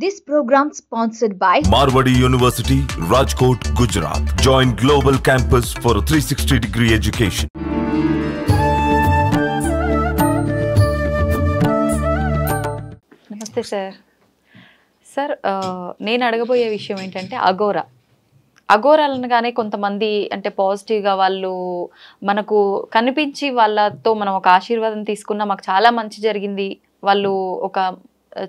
This program sponsored by Marwadi University, Rajkot, Gujarat. Join Global Campus for a 360-degree education. నమస్తే sir నేను అడగబోయే విషయం ఏంటంటే అఘోరాలనగానే కొంతమంది అంటే పాజిటివ్గా వాళ్ళు మనకు కనిపించి వాళ్ళతో మనం ఒక ఆశీర్వాదం తీసుకున్నా మాకు చాలా మంచి జరిగింది వాళ్ళు ఒక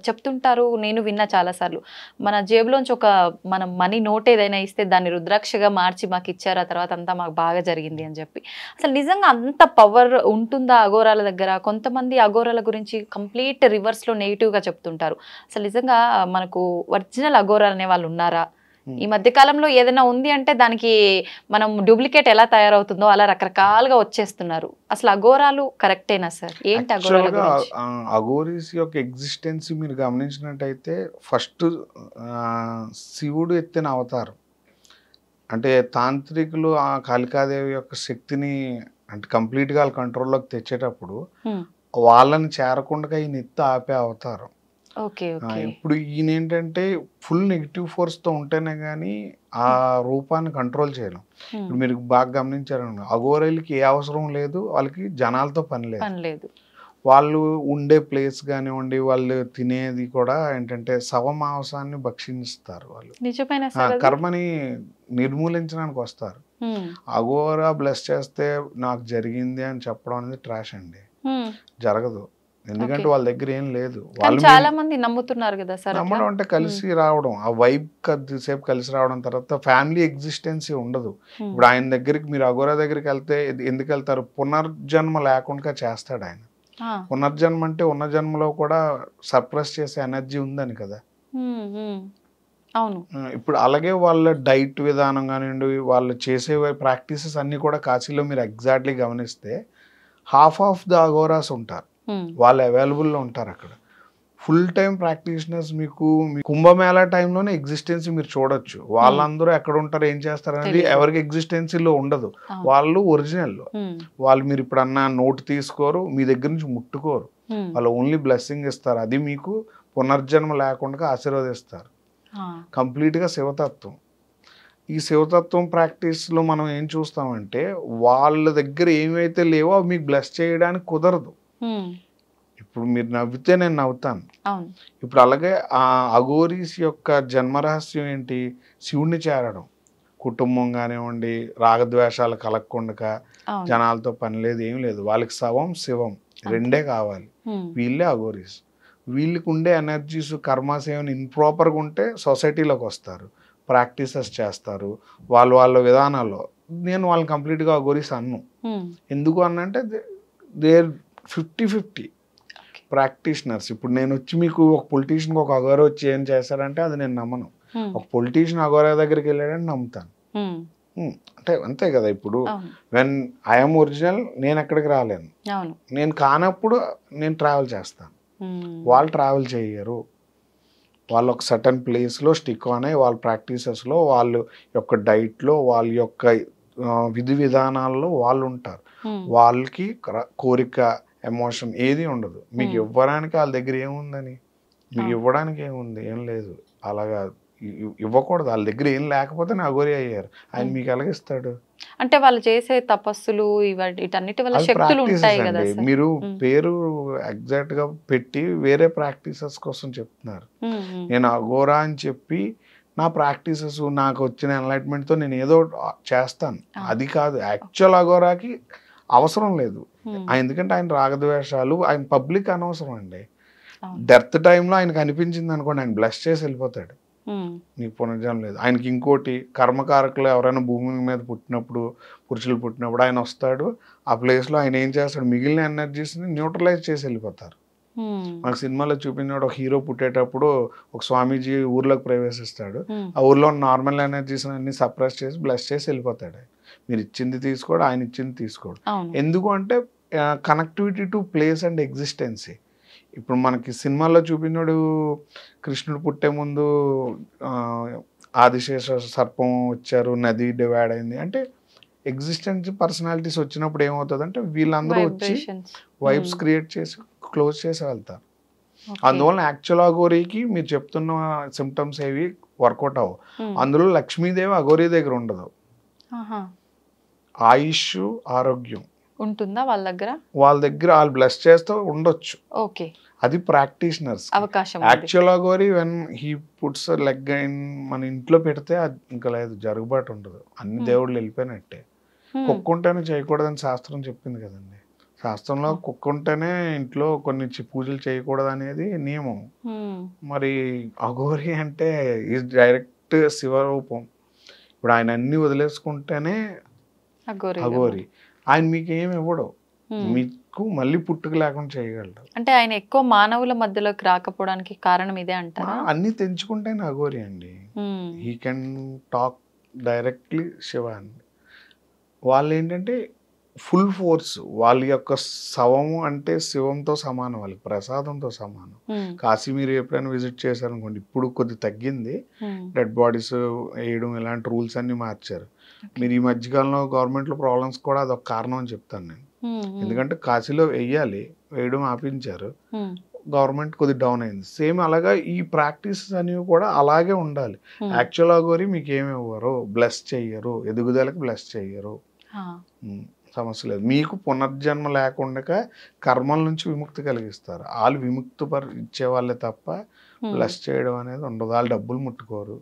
చెప్తుంటారు. నేను విన్నా చాలాసార్లు మన జేబులోంచి ఒక మనం మనీ నోట్ ఏదైనా ఇస్తే దాన్ని రుద్రాక్షగా మార్చి మాకు ఇచ్చారు, ఆ తర్వాత అంతా మాకు బాగా జరిగింది అని చెప్పి. అసలు నిజంగా అంత పవర్ ఉంటుందా అఘోరాల దగ్గర? కొంతమంది అఘోరాల గురించి కంప్లీట్ రివర్స్లో నెగిటివ్గా చెప్తుంటారు. అసలు నిజంగా మనకు ఒరిజినల్ అఘోరాలు అనే వాళ్ళు ఉన్నారా? ఈ మధ్య కాలంలో ఏదైనా ఉంది అంటే దానికి మనం డూప్లికేట్ ఎలా తయారవుతుందో అలా రకరకాలుగా వచ్చేస్తున్నారు. అసలు అఘోరాలు కరెక్టేనా సార్? ఏంటి అఘోరాల గురించి? అఘోరీస్ యొక్క ఎగ్జిస్టెన్స్ మీరు గమనించినట్టయితే ఫస్ట్ శివుడు ఎత్తిన అవతారం. అంటే తాంత్రికులు ఆ కాళికాదేవి యొక్క శక్తిని అంటే కంప్లీట్గా వాళ్ళ కంట్రోల్లోకి తెచ్చేటప్పుడు వాళ్ళని చేరకుండా ఈయన ఎత్తి ఆపే అవతారం. ఇప్పుడు ఈయన ఏంటంటే ఫుల్ నెగిటివ్ ఫోర్స్తో ఉంటేనే కానీ ఆ రూపాన్ని కంట్రోల్ చేయలేం. ఇప్పుడు మీరు బాగా గమనించారనుకో, అఘోరాలకి ఏ అవసరం లేదు, వాళ్ళకి జనాలతో పని లేదు. వాళ్ళు ఉండే ప్లేస్ కానివ్వండి, వాళ్ళు తినేది కూడా ఏంటంటే శవమాంసాన్ని భక్షిస్తారు. వాళ్ళు కర్మని నిర్మూలించడానికి వస్తారు. అఘోరా బ్లెస్ చేస్తే నాకు జరిగింది అని చెప్పడం అనేది ట్రాష్ అండి, జరగదు. ఎందుకంటే వాళ్ళ దగ్గర ఏం లేదు. వాళ్ళు చాలా మంది నమ్ముతున్నారు కదా సార్. నమ్మడం అంటే కలిసి రావడం, ఆ వైబ్ కొద్దిసేపు కలిసి రావడం, తర్వాత ఫ్యామిలీ ఎగ్జిస్టెన్సీ ఉండదు. ఇప్పుడు ఆయన దగ్గరికి మీరు అఘోరా దగ్గరికి వెళ్తే ఎందుకు వెళ్తారు? పునర్జన్మ లేకుండా చేస్తాడు ఆయన. పునర్జన్మ అంటే ఉన్న జన్మలో కూడా సర్ప్రెస్ చేసే ఎనర్జీ ఉందని కదా. అవును. ఇప్పుడు అలాగే వాళ్ళ డైట్ విధానం కానివ్వండి, వాళ్ళు చేసే ప్రాక్టీసెస్ అన్ని కూడా కాశీలో మీరు ఎగ్జాక్ట్లీ గమనిస్తే హాఫ్ ఆఫ్ ద అఘోరాస్ ఉంటారు, వాళ్ళు అవైలబుల్లో ఉంటారు అక్కడ. ఫుల్ టైం ప్రాక్టీషనర్స్ మీకు కుంభమేళా టైంలోనే ఎగ్జిస్టెన్సీ మీరు చూడొచ్చు. వాళ్ళందరూ ఎక్కడ ఉంటారు, ఏం చేస్తారు అనేది ఎవరికి ఎగ్జిస్టెన్సీలో ఉండదు. వాళ్ళు ఒరిజినల్ వాళ్ళు మీరు ఇప్పుడు అన్న నోటు తీసుకోరు, మీ దగ్గర నుంచి ముట్టుకోరు, వాళ్ళు ఓన్లీ బ్లెస్సింగ్ ఇస్తారు. అది మీకు పునర్జన్మ లేకుండా ఆశీర్వదిస్తారు. కంప్లీట్గా శివతత్వం. ఈ శివతత్వం ప్రాక్టీస్లో మనం ఏం చూస్తామంటే వాళ్ళ దగ్గర ఏమైతే లేవో అవి మీకు బ్లెస్ చేయడానికి కుదరదు. ఇప్పుడు మీరు నవ్వితే నేను నవ్వుతాను. ఇప్పుడు అలాగే ఆ అఘోరీస్ యొక్క జన్మరహస్యం ఏంటి? శివుణ్ణి చేరడం. కుటుంబం కానివ్వండి, రాగద్వేషాలు కలగకుండా, జనాలతో పని లేదు, ఏం లేదు. వాళ్ళకి శవం శివం రెండే కావాలి. వీళ్ళే అఘోరీస్. వీళ్ళకి ఉండే ఎనర్జీస్ కర్మాస్ ఏమైనా ఇంప్రాపర్గా ఉంటే సొసైటీలోకి వస్తారు, ప్రాక్టీసెస్ చేస్తారు వాళ్ళ విధానాల్లో. నేను వాళ్ళని కంప్లీట్గా అఘోరీస్ అన్ను. ఎందుకు అన్నంటే దేర్ 50-50 ప్రాక్టీషనర్స్. ఇప్పుడు నేను వచ్చి మీకు ఒక పొలిటీషియన్కి ఒక అఘోరా వచ్చి ఏం చేస్తారంటే అది నేను నమ్మను. ఒక పొలిటీషియన్ అఘోరా దగ్గరికి వెళ్ళాడని నమ్ముతాను. అంటే అంతే కదా. ఇప్పుడు వెన్ ఐఎమ్ ఒరిజినల్ నేను ఎక్కడికి రాలేను, నేను కానప్పుడు నేను ట్రావెల్ చేస్తాను. వాళ్ళు ట్రావెల్ చేయరు. వాళ్ళు ఒక సర్టన్ ప్లేస్లో స్టిక్ అనే వాళ్ళ ప్రాక్టీసెస్లో, వాళ్ళ యొక్క డైట్లో, వాళ్ళ యొక్క విధి విధానాల్లో వాళ్ళు ఉంటారు. వాళ్ళకి కోరిక, ఎమోషన్ ఏది ఉండదు. మీకు ఇవ్వడానికి వాళ్ళ దగ్గర ఏముందని, మీకు ఇవ్వడానికి ఏముంది? ఏం లేదు. అలాగా ఇవ్వకూడదు. వాళ్ళ దగ్గర ఏం లేకపోతే అఘోరి అయ్యారు. ఆయన మీకు ఎలాగిస్తాడు? అంటే వాళ్ళు చేసే తపస్సులు వీటన్నిటి వల్ల శక్తులు ఉంటాయి కదా. మీరు పేరు ఎగ్జాక్ట్ గా పెట్టి వేరే ప్రాక్టీసెస్ కోసం చెప్తున్నారు. నేను అఘోరా అని చెప్పి నా ప్రాక్టీసెస్, నాకు వచ్చిన ఎన్లైట్మెంట్తో నేను ఏదో చేస్తాను, అది కాదు. యాక్చువల్ అఘోరాకి అవసరం లేదు. ఎందుకంటే ఆయన రాగద్వేషాలు, ఆయన పబ్లిక్ అనవసరం అండి. డెత్ టైంలో ఆయనకు అనిపించింది అనుకోండి, ఆయన బ్లెస్ చేసి వెళ్ళిపోతాడు. నీకు పునర్జన్మ లేదు. ఆయనకి ఇంకోటి కర్మకారకులు ఎవరైనా భూమి మీద పుట్టినప్పుడు, పురుషులు పుట్టినప్పుడు ఆయన వస్తాడు. ఆ ప్లేస్లో ఆయన ఏం చేస్తాడు? మిగిలిన ఎనర్జీస్ని న్యూట్రలైజ్ చేసి వెళ్ళిపోతారు. మనకు సినిమాలో చూపించాడు, ఒక హీరో పుట్టేటప్పుడు ఒక స్వామీజీ ఊర్లోకి ప్రవేశిస్తాడు. ఆ ఊర్లో నార్మల్ ఎనర్జీస్ అన్ని సప్రెస్ చేసి బ్లెస్ చేసి వెళ్ళిపోతాడు. మీరు ఇచ్చింది తీసుకోడు, ఆయన ఇచ్చింది తీసుకోడు. ఎందుకు అంటే కనెక్టివిటీ టు ప్లేస్ అండ్ ఎగ్జిస్టెన్సీ. ఇప్పుడు మనకి సినిమాల్లో చూపినాడు, కృష్ణుడు పుట్టే ముందు ఆదిశేష సర్పం వచ్చారు, నది డివైడ్ అయింది అంటే ఎగ్జిస్టెన్స్ పర్సనాలిటీస్ వచ్చినప్పుడు ఏమవుతుంది అంటే వీళ్ళందరూ వచ్చి వైబ్స్ క్రియేట్ చేసి క్లోజ్ చేసి వెళ్తారు. అందువల్ల యాక్చువల్ అఘోరీకి మీరు చెప్తున్న సిమ్టమ్స్ ఏవి వర్కౌట్ అవ్వవు. అందులో లక్ష్మీదేవి అఘోరీ దగ్గర ఉండదు. ఆయుష్, ఆరోగ్యం ఉంటుందా వాళ్ళ దగ్గర? వాళ్ళు బ్లెస్ చేస్తూ ఉండొచ్చు. ఓకే, అది ప్రాక్టీషనర్స్ అవకాశం. Actual Aghori when he puts leg మన ఇంట్లో పెడితే అది ఇంకా లేదు, జరుగుబాటు ఉండదు, అన్ని దేవుళ్ళు వెళ్ళిపోయినట్టే. కుక్క ఉంటేనే చేయకూడదని శాస్త్రం చెప్పింది కదండి. శాస్త్రంలో కుక్క ఉంటేనే ఇంట్లో కొన్ని పూజలు చేయకూడదు అనేది నియమం. మరి అఘోరీ అంటే ఈ డైరెక్ట్ శివరూపం. ఇప్పుడు ఆయన అన్ని వదిలేసుకుంటేనే అఘోరీ. ఆయన మీకు ఏమి ఇవ్వడు, మీకు మళ్ళీ పుట్టుక లేకుండా చేయగలడు. అంటే ఆయన ఎక్కువ మానవుల మధ్యలోకి రాకపోవడానికి కారణం ఇదే అంటారా? అన్ని తెంచుకుంటేనే అఘోరీ అండి. He can talk directly Shiva అండి. వాళ్ళు ఏంటంటే ఫుల్ ఫోర్స్, వాళ్ళ యొక్క శవము అంటే శివంతో సమానం, వాళ్ళకి ప్రసాదంతో సమానం. కాశీ మీరు ఎప్పుడైనా విజిట్ చేశారనుకోండి, ఇప్పుడు కొద్ది తగ్గింది, డెడ్ బాడీస్ వేయడం ఇలాంటి రూల్స్ అన్ని మార్చారు. మీరు ఈ మధ్యకాలంలో గవర్నమెంట్లో ప్రాబ్లమ్స్ కూడా అదొక కారణం అని చెప్తాను నేను. ఎందుకంటే కాశీలో వేయడం ఆపించారు, గవర్నమెంట్ కొద్ది డౌన్ అయింది. సేమ్ అలాగా ఈ ప్రాక్టీసెస్ అనేవి కూడా అలాగే ఉండాలి. యాక్చువల్ అఘోరీ మీకు ఏమి ఇవ్వరు, బ్లెస్ చెయ్యరు, ఎదుగుదలకు బ్లెస్ చెయ్యరు, సమస్య లేదు. మీకు పునర్జన్మ లేకుండా కర్మల నుంచి విముక్తి కలిగిస్తారు. వాళ్ళు విముక్తి ఇచ్చే వాళ్ళే తప్ప బ్లెస్ చేయడం అనేది ఉండదు. వాళ్ళు డబ్బులు ముట్టుకోరు.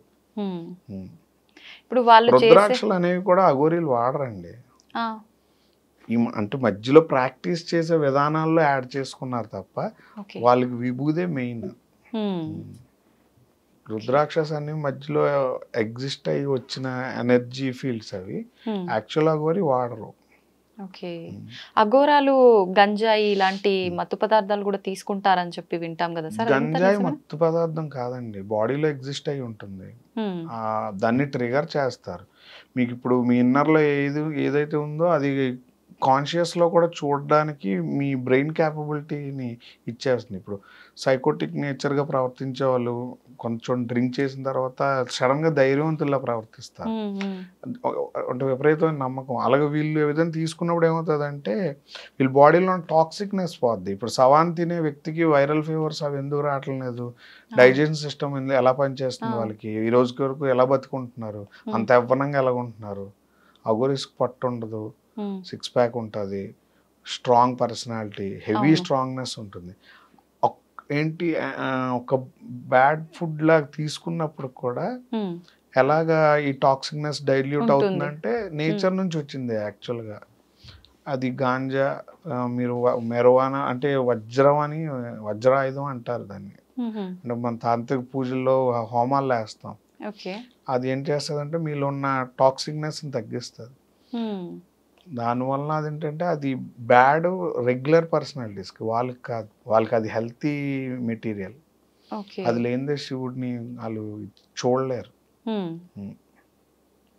ఇప్పుడు వాళ్ళు రుద్రాక్షలు అనేవి కూడా అఘోరీలు వాడరండి. అంటే మధ్యలో ప్రాక్టీస్ చేసే విధానాల్లో యాడ్ చేసుకున్నారు తప్ప వాళ్ళకి విభూదే మెయిన్. రుద్రాక్షస్ అన్ని మధ్యలో ఎగ్జిస్ట్ అయ్యి వచ్చిన ఎనర్జీ ఫీల్డ్స్ అవి. యాక్చువల్ అఘోరీ వాడరు. ఓకే, అఘోరాలు గంజాయి ఇలాంటి మత్తు పదార్థాలు కూడా తీసుకుంటారని చెప్పి వింటాం కదా సార్? గంజాయి మత్తు పదార్థం కాదండి, బాడీలో ఎగ్జిస్ట్ అయి ఉంటుంది, దాన్ని ట్రిగర్ చేస్తారు. మీకు ఇప్పుడు మీ ఇన్నర్లో ఏదైతే ఉందో అది కాన్షియస్లో కూడా చూడడానికి మీ బ్రెయిన్ క్యాపబిలిటీని ఇచ్చేస్తుంది. ఇప్పుడు సైకోటిక్ నేచర్గా ప్రవర్తించే వాళ్ళు కొంచెం డ్రింక్ చేసిన తర్వాత సడన్గా ధైర్యవంతుల్లా ప్రవర్తిస్తారు, అంటే విపరీతమైన నమ్మకం. అలాగే వీళ్ళు ఏదైనా తీసుకున్నప్పుడు ఏమవుతుందంటే వీళ్ళ బాడీలో టాక్సిక్నెస్ పోద్ది. ఇప్పుడు సవాన్ తినే వ్యక్తికి వైరల్ ఫీవర్స్ అవి ఎందుకు రావట్లేదు, డైజెషన్ సిస్టమ్ ఎలా పనిచేస్తుంది, వాళ్ళకి ఈ రోజుకి వరకు ఎలా బతుకుంటున్నారు, అంత యవ్వనంగా ఎలా ఉంటున్నారు. అఘోరీస్కి పట్టు ఉండదు, 6 ప్యాక్ ఉంటుంది, స్ట్రాంగ్ పర్సనాలిటీ, హెవీ స్ట్రాంగ్నెస్ ఉంటుంది. ఏంటి ఒక బ్యాడ్ ఫుడ్ లాగా తీసుకున్నప్పుడు కూడా ఎలాగా ఈ టాక్సిక్నెస్ డైల్యూట్ అవుతుందంటే నేచర్ నుంచి వచ్చింది యాక్చువల్గా. అది గాంజా, మీరు మెరవానా అంటే వజ్రాయుధం అంటారు దాన్ని. అంటే మన తాంత్రిక పూజల్లో హోమాలు వేస్తాం. అది ఏం చేస్తుంది, మీలో ఉన్న టాక్సిక్నెస్ని తగ్గిస్తుంది. దానివల్ల అదేంటంటే అది బ్యాడ్ రెగ్యులర్ పర్సనాలిటీస్కి, వాళ్ళకి కాదు, వాళ్ళకి అది హెల్తీ మెటీరియల్. అది లేనిదే శివుడిని వాళ్ళు చూడలేరు.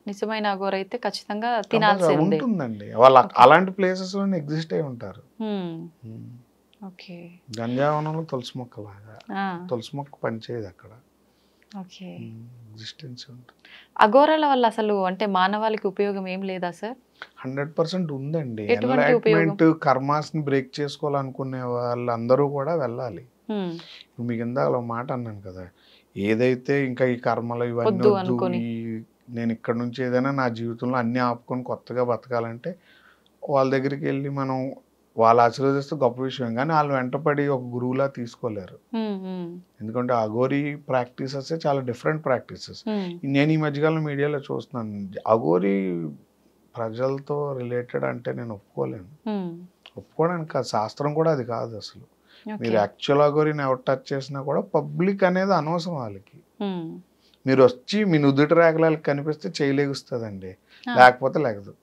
నిజమైన అఘోర అయితే ఖచ్చితంగా తినాల్సిందే ఉంటుందండి. వాళ్ళు అలాంటి ప్లేసెస్ లో ఎగ్జిస్ట్ అయి ఉంటారు. గంజావనంలో తులసి మొక్కలాగా, తులసి మొక్క పనిచేయదు అక్కడ, ఎగ్జిస్టెన్స్ ఉంటుంది. అఘోరాల వల్ల అసలు అంటే మానవాళికి ఉపయోగం ఏం లేదా సార్? 100% ఉందండి. ఎన్లైట్మెంట్ కర్మాస్ని బ్రేక్ చేసుకోవాలనుకునే వాళ్ళందరూ కూడా వెళ్ళాలి. మీకు ఇందాక మాట అన్నాను కదా, ఏదైతే ఇంకా ఈ కర్మలు ఇవన్నీ వద్దు, నేను ఇక్కడ నుంచి ఏదైనా నా జీవితంలో అన్ని ఆపుకొని కొత్తగా బతకాలంటే వాళ్ళ దగ్గరికి వెళ్ళి మనం వాళ్ళు ఆశీర్వదిస్తే గొప్ప విషయం, కానీ వాళ్ళు వెంటపడి ఒక గురువులా తీసుకోలేరు. ఎందుకంటే అఘోరీ ప్రాక్టీసెస్ చాలా డిఫరెంట్ ప్రాక్టీసెస్. నేను ఈ మధ్యకాలం మీడియాలో చూస్తున్నాను, అఘోరీ ప్రజలతో రిలేటెడ్ అంటే నేను ఒప్పుకోవడానికి కాదు, శాస్త్రం కూడా అది కాదు అసలు. మీరు యాక్చువల్ అఘోరీని ఎవరు టచ్ చేసినా కూడా పబ్లిక్ అనేది అనవసరం వాళ్ళకి. మీరు వచ్చి మీ నుదుటి రేఖలకి కనిపిస్తే చేయలేగుస్తుందండి, లేకపోతే లేకదు.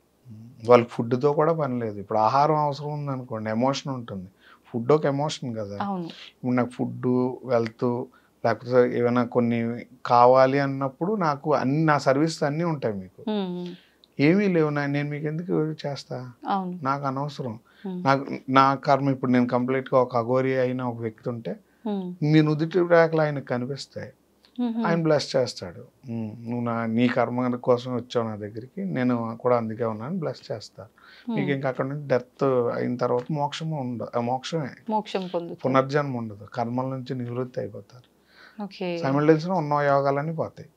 వాళ్ళకి ఫుడ్తో కూడా పని లేదు. ఇప్పుడు ఆహారం అవసరం ఉందనుకోండి, ఎమోషన్ ఉంటుంది, ఫుడ్ ఒక ఎమోషన్ కదా. ఇప్పుడు నాకు ఫుడ్, వెల్త్, లేకపోతే ఏమైనా కొన్ని కావాలి అన్నప్పుడు నాకు అన్ని నా సర్వీసెస్ అన్నీ ఉంటాయి. మీకు ఏమీ లేవు, నేను మీకు ఎందుకు చేస్తా, నాకు అనవసరం. నా కర్మ ఇప్పుడు నేను కంప్లీట్గా ఒక అఘోరీ అయిన ఒక వ్యక్తి ఉంటే మీ నుదుటి రేఖలు ఆయనకు కనిపిస్తాయి, ఆయన బ్లెస్ చేస్తాడు. నువ్వు నీ కర్మ కోసం వచ్చావు నా దగ్గరికి, నేను కూడా అందుకే ఉన్నాను, బ్లెస్ చేస్తాను. మీకు ఇంకా అక్కడ నుంచి డెత్ అయిన తర్వాత మోక్షమే మోక్షమే, పునర్జన్మ ఉండదు, కర్మల నుంచి నివృత్తి అయిపోతారు. సైమల్టేనియస్గా ఉన్న యోగాలన్నీ పోతాయి.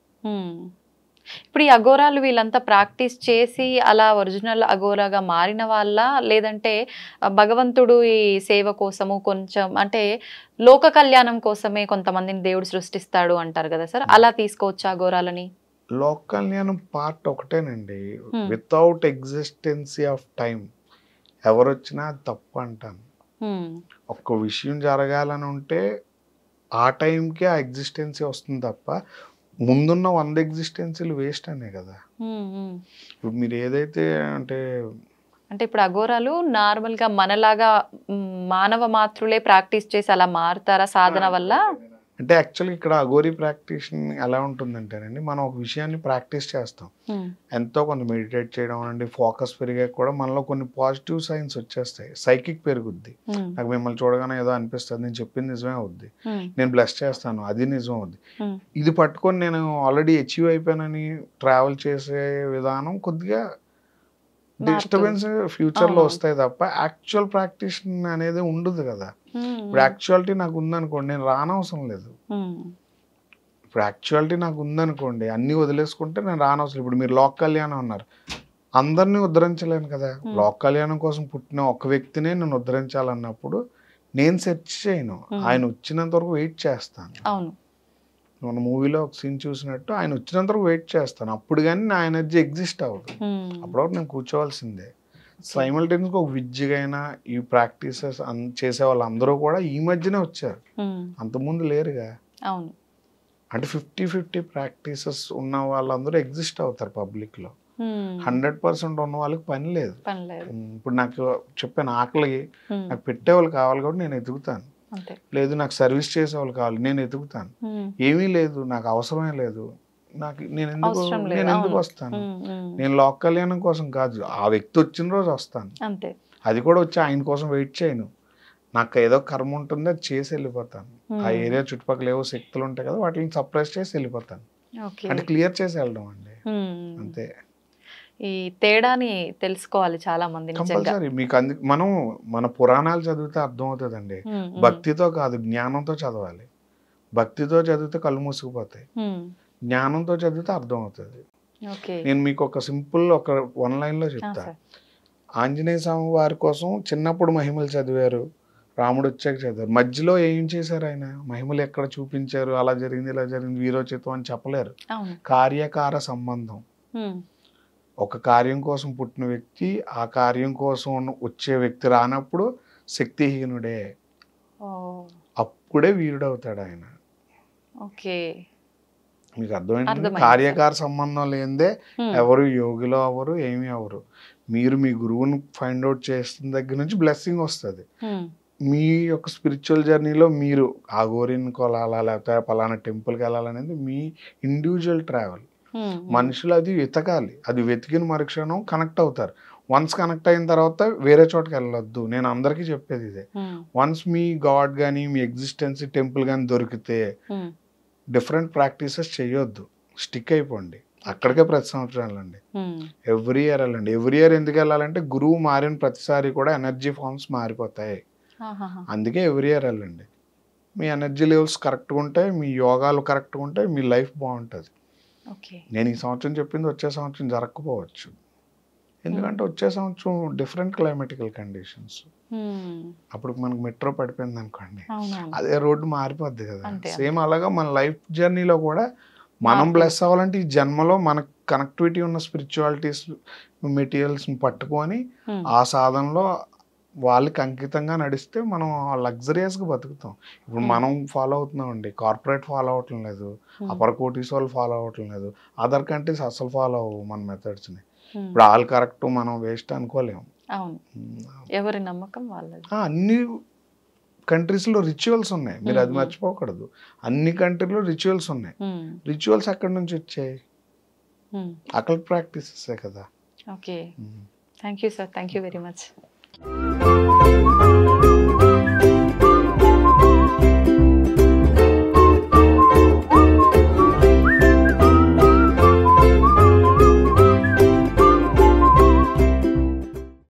ఇప్పుడు ఈ అఘోరాలు వీళ్ళంతా ప్రాక్టీస్ చేసి అలా ఒరిజినల్ అఘోరాగా మారిన వాళ్ళ, లేదంటే భగవంతుడు ఈ సేవ కోసము కొంచెం అంటే లోక కళ్యాణం కోసమే కొంతమందిని దేవుడు సృష్టిస్తాడు అంటారు కదా సార్, అలా తీసుకోవచ్చా అఘోరాలని? లోక కళ్యాణం పార్ట్ ఒకటేనండి. వితౌట్ ఎగ్జిస్టెన్సీ ఆఫ్ టైం ఎవరు వచ్చినా అది తప్పు అంటాను. ఒక్క విషయం జరగాలని ఉంటే ఆ టైంకే ఆ ఎగ్జిస్టెన్సీ వస్తుంది తప్ప ముందున్న 100 ఎగ్జిస్టెన్సీలు వేస్ట్ అనే కదా. ఇప్పుడు మీరు ఏదైతే అంటే ఇప్పుడు అఘోరాలు నార్మల్ గా మనలాగా మానవ మాత్రులే ప్రాక్టీస్ చేసి అలా మారుతారా సాధన వల్ల? అంటే యాక్చువల్గా ఇక్కడ అఘోరీ ప్రాక్టీస్ ఎలా ఉంటుందంటేనండి, మనం ఒక విషయాన్ని ప్రాక్టీస్ చేస్తాం, ఎంతో కొంత మెడిటేట్ చేయడం అండి, ఫోకస్ పెరిగాక కూడా మనలో కొన్ని పాజిటివ్ సైన్స్ వచ్చేస్తాయి, సైకిక్ పెరుగుద్ది. నాకు మిమ్మల్ని చూడగానే ఏదో అనిపిస్తుంది, నేను చెప్పింది నిజమే అవుద్ది, నేను బ్లెస్ చేస్తాను, అది నిజం అవుద్ది. ఇది పట్టుకొని నేను ఆల్రెడీ అచీవ్ అయిపోయానని ట్రావెల్ చేసే విధానం కొద్దిగా డిస్టర్బెన్స్ ఫ్యూచర్ లో వస్తాయి తప్ప యాక్చువల్ ప్రాక్టీస్ అనేది ఉండదు కదా. ఇప్పుడు యాక్చువాలిటీ నాకు ఉందనుకోండి, నేను రానవసరం లేదు. ఇప్పుడు యాక్చువాలిటీ నాకు ఉందనుకోండి, అన్ని వదిలేసుకుంటే నేను రానవసరం. ఇప్పుడు మీరు లోక కళ్యాణం అన్నారు, అందరినీ ఉద్ధరించలేను కదా. లోక కళ్యాణం కోసం పుట్టిన ఒక వ్యక్తినే నేను ఉద్ధరించాలన్నప్పుడు నేను సెర్చ్ చేయను, ఆయన వచ్చినంత వరకు వెయిట్ చేస్తాను. మన మూవీలో ఒక సీన్ చూసినట్టు ఆయన వచ్చినంత వరకు వెయిట్ చేస్తాను, అప్పుడు కానీ నా ఎనర్జీ ఎగ్జిస్ట్ అవ్వదు. అప్పుడు నేను కూర్చోవాల్సిందే. సైమల్టేనియస్గా ఒక విద్యగైనా ఈ ప్రాక్టీసెస్ చేసే వాళ్ళందరూ కూడా ఈ మధ్యనే వచ్చారు, అంతకుముందు లేరుగా. అంటే 50-50 ప్రాక్టీసెస్ ఉన్న వాళ్ళందరూ ఎగ్జిస్ట్ అవుతారు పబ్లిక్ లో. 100% ఉన్న వాళ్ళకి పని లేదు. ఇప్పుడు నాకు చెప్పాను, ఆకలి నాకు పెట్టేవాళ్ళు కావాలి కాబట్టి నేను ఎదుగుతాను, లేదు నాకు సర్వీస్ చేసేవాళ్ళు కావాలి నేను ఎదుగుతాను, ఏమీ లేదు నాకు అవసరమే లేదు, నాకు నేను ఎందుకు వస్తాను. నేను లోక కళ్యాణం కోసం కాదు, ఆ వ్యక్తి వచ్చిన రోజు వస్తాను, అది కూడా వచ్చి ఆయన కోసం వెయిట్ చేయను. నాకు ఏదో కర్మ ఉంటుంది, అది చేసి వెళ్ళిపోతాను. ఆ ఏరియా చుట్టుపక్కల ఏవో శక్తులు ఉంటాయి కదా, వాటిని సప్రెస్ చేసి వెళ్ళిపోతాను. అంటే క్లియర్ చేసి వెళ్ళడం అండి, అంతే. ఈ తేడాని తెలుసుకోవాలి చాలా మంది. కంపల్సరీ మీకు మనం మన పురాణాలు చదివితే అర్థం అవుతుందండి. భక్తితో కాదు, జ్ఞానంతో చదవాలి. భక్తితో చదివితే కళ్ళు మూసుకుపోతాయి, జ్ఞానంతో చదివితే అర్థం అవుతుంది. నేను మీకు ఒక సింపుల్ ఒక 1 లైన్లో చెప్తా. ఆంజనేయ స్వామి వారి కోసం చిన్నప్పుడు మహిమలు చదివారు, రాముడు వచ్చాక చదివారు, మధ్యలో ఏం చేశారు ఆయన, మహిమలు ఎక్కడ చూపించారు, అలా జరిగింది ఇలా జరిగింది వీరోచితం అని చెప్పలేరు. కార్యకార సంబంధం. ఒక కార్యం కోసం పుట్టిన వ్యక్తి ఆ కార్యం కోసం వచ్చే వ్యక్తి రానప్పుడు శక్తిహీనుడే, అప్పుడే వీరుడవుతాడు ఆయన. మీకు అర్థమైంది? కార్యకార సంబంధం లేనిదే ఎవరు యోగిలో అవ్వరు, ఏమీ అవ్వరు. మీరు మీ గురువుని ఫైండ్ అవుట్ చేస్తున్న దగ్గర నుంచి బ్లెస్సింగ్ వస్తుంది. మీ యొక్క స్పిరిచువల్ జర్నీలో మీరు ఆ గోరిని కొలాలా లేకపోతే పలానా టెంపుల్కి వెళ్ళాలనేది మీ ఇండివిజువల్ ట్రావెల్. మనుషులు అది వెతకాలి, అది వెతికిన మరుక్షణం కనెక్ట్ అవుతారు. వన్స్ కనెక్ట్ అయిన తర్వాత వేరే చోటకి వెళ్ళొద్దు. నేను అందరికీ చెప్పేది ఇదే, వన్స్ మీ గాడ్ కానీ మీ ఎగ్జిస్టెన్స్ టెంపుల్ కానీ దొరికితే డిఫరెంట్ ప్రాక్టీసెస్ చేయొద్దు, స్టిక్ అయిపోండి. అక్కడికే ప్రతి సంవత్సరం వెళ్ళండి, ఎవ్రీ ఇయర్ వెళ్ళండి. ఎవ్రీ ఇయర్ ఎందుకు వెళ్ళాలంటే గురువు మారిన ప్రతిసారి కూడా ఎనర్జీ ఫార్మ్స్ మారిపోతాయి, అందుకే ఎవ్రీ ఇయర్ వెళ్ళండి. మీ ఎనర్జీ లెవెల్స్ కరెక్ట్గా ఉంటాయి, మీ యోగాలు కరెక్ట్గా ఉంటాయి, మీ లైఫ్ బాగుంటుంది. నేను ఈ సంవత్సరం చెప్పింది వచ్చే సంవత్సరం జరగకపోవచ్చు, ఎందుకంటే వచ్చే సంవత్సరం డిఫరెంట్ క్లైమాటికల్ కండిషన్స్. అప్పుడు మనకు మెట్రో పడిపోయింది అనుకోండి, అదే రోడ్డు మారిపోద్ది కదా. సేమ్ అలాగా మన లైఫ్ జర్నీలో కూడా మనం బ్లెస్ అవ్వాలంటే ఈ జన్మలో మనకు కనెక్టివిటీ ఉన్న స్పిరిచువాలిటీస్ మెటీరియల్స్ని పట్టుకొని ఆ సాధనలో వాళ్ళకి అంకితంగా నడిస్తే మనం లగ్జరియస్గా బతుకుతాం. ఇప్పుడు మనం ఫాలో అవుతున్నాం అండి, కార్పొరేట్ ఫాలో అవటం లేదు, అపర్ కోటీస్ వాళ్ళు ఫాలో అవటం లేదు, అదర్ కంట్రీస్ అసలు ఫాలో అవ్వవు మన మెథడ్స్ని. ఇప్పుడు వాళ్ళు కరెక్ట్ మనం వేస్ట్ అనుకోలేము. ఎవరి నమ్మకం వాళ్ళది. అన్ని కంట్రీస్లో రిచువల్స్ ఉన్నాయి, మీరు అది మర్చిపోకూడదు. అన్ని కంట్రీలో రిచువల్స్ ఉన్నాయి. రిచువల్స్ ఎక్కడి నుంచి వచ్చాయి? అకల్ ప్రాక్టీసెస్ కదా. Okay, thank you sir, thank you very much.